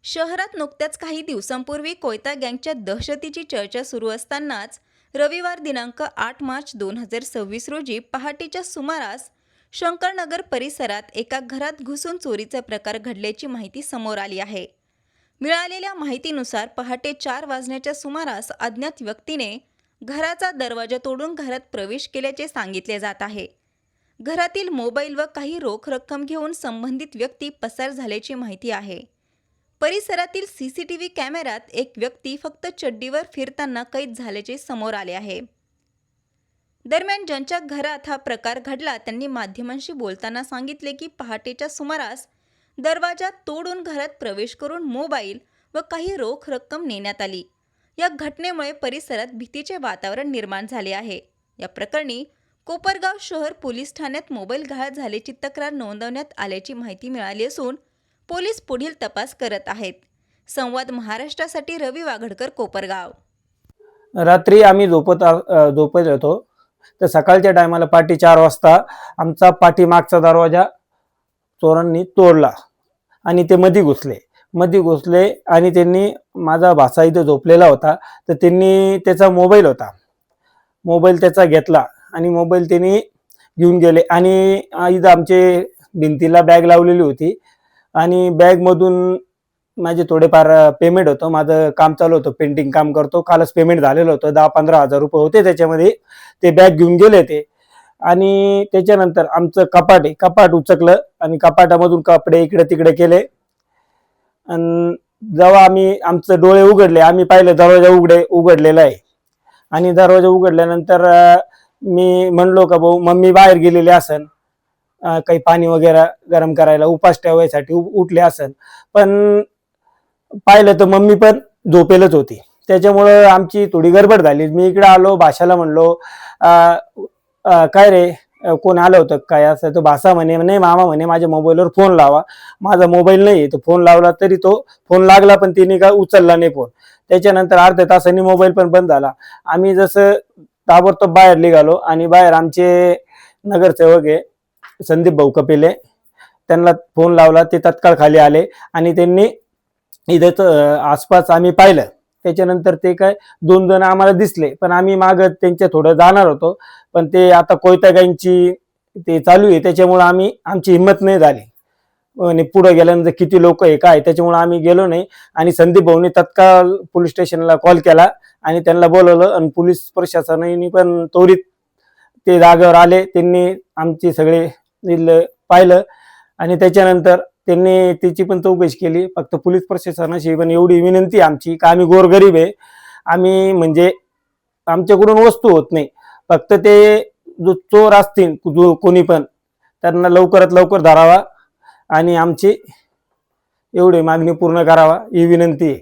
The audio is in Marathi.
शहरात नुकत्याच काही दिवसांपूर्वी कोयता गँगच्या दहशतीची चर्चा सुरू असतानाच रविवार दिनांक 8 मार्च 2026 रोजी पहाटेच्या सुमारास शंकरनगर परिसरात एका घरात घुसून चोरीचा प्रकार घडल्याची माहिती समोर आली आहे। मिळालेल्या माहितीनुसार पहाटे 4 वाजण्याच्या सुमारास अज्ञात व्यक्तीने घराचा दरवाजा तोडून घरात प्रवेश केल्याचे सांगितले जात आहे। घरातील मोबाईल व काही रोख रक्कम घेऊन संबंधित व्यक्ती पसार झाल्याची माहिती आहे। परिसरातील सीसीटीव्ही कॅमेऱ्यात एक व्यक्ती फक्त चड्डीवर फिरताना कैद झाल्याचे समोर आले आहे। दरम्यान ज्यांच्या घरात हा प्रकार घडला त्यांनी माध्यमांशी बोलताना सांगितले की पहाटेच्या सुमारास दरवाजा तोडून घरात प्रवेश करून मोबाईल व काही रोख रक्कम नेण्यात आली। या घटनेमुळे परिसरात भीतीचे वातावरण निर्माण झाले आहे। या प्रकरणी कोपरगाव शहर पोलीस ठाण्यात मोबाईल गहाळ झाल्याची तक्रार नोंदवण्यात आल्याची माहिती मिळाली असून पोलीस पुढील तपास करत आहेत। संवाद महाराष्ट्रासाठी रवी वाघडकर, कोपरगाव। रात्री आम्ही झोपत होतो तर सकाळच्या टायमाला पाठी 4 वाजता आमचा पाठीमागचा दरवाजा चोरांनी तोडला आणि ते मध्ये घुसले आणि त्यांनी माझा भाचा इथे झोपलेला होता तर त्यांनी त्याचा मोबाईल त्याचा घेतला आणि मोबाईल त्यांनी घेऊन गेले आणि इथं आमचे भिंतीला बॅग लावलेली होती आणि बॅग मधून माझे थोडेफार पेमेंट होतं। माझं काम चालू होतं, पेंटिंग काम करतो, कालच पेमेंट झालेलं होतं, 10-15 हजार रुपये होते त्याच्यामध्ये। ते बॅग घेऊन गेले ते आणि त्याच्यानंतर आमचं कपाट उचकलं आणि कपाटामधून कपडे इकडे तिकडे केले आणि जेव्हा आम्ही आमचे डोळे उघडले आम्ही पाहिलं दरवाजा उघडलेला आहे आणि दरवाजा उघडल्यानंतर मी म्हणलो का भाऊ मम्मी बाहेर गेलेली असन, काही पाणी वगैरे गरम करायला उपास ठेवायसाठी उठले असन, पण पाहिलं तर मम्मी पण झोपेलच होती। त्याच्यामुळे आमची थोडी गडबड झाली। मी इकडे आलो, भाषाला म्हणलो काय रे कोण आलं होतं काय असं? तो भाषा म्हणे नाही मामा म्हणे माझ्या मोबाईलवर फोन लावा। माझा मोबाईल नाही तो फोन लावला तरी तो फोन लागला पण तिने काय उचलला नाही फोन। त्याच्यानंतर अर्ध्या तासांनी मोबाईल पण बंद झाला। आम्ही जसं ताबडतोब बाहेर निघालो आणि बाहेर आमचे नगरसेवक आहे संदीप भाऊ कपिले, त्यांना फोन लावला, ते तत्काळ खाली आले आणि त्यांनी इथं आसपास आम्ही पाहिलं। त्याच्यानंतर ते काय 2 जण आम्हाला दिसले पण आम्ही मागं त्यांच्या थोडं जाणार होतो पण ते आता कोयता गँगची ते चालू आहे त्याच्यामुळे आमची हिंमत नाही झाली आणि पुढे गेल्यानंतर किती लोक आहे काय त्याच्यामुळे आम्ही गेलो नाही आणि संदीप भाऊनी तत्काळ पोलीस स्टेशनला कॉल केला आणि त्यांना बोलवलं आणि पोलीस प्रशासनाने पण त्वरित ते जागेवर आले। त्यांनी आमची सगळे पाहिलं आणि त्याच्यानंतर त्यांनी त्याची पण चौकशी केली। फक्त पोलीस प्रशासनाशी पण एवढी विनंती आमची की आम्ही गोरगरीब आहे, आम्ही म्हणजे आमच्याकडून वस्तू होत नाही, फक्त ते जो चोर असतील कोणी पण त्यांना लवकरात लवकर धरावा आणि आमची एवढी मागणी पूर्ण करावा ही विनंती आहे।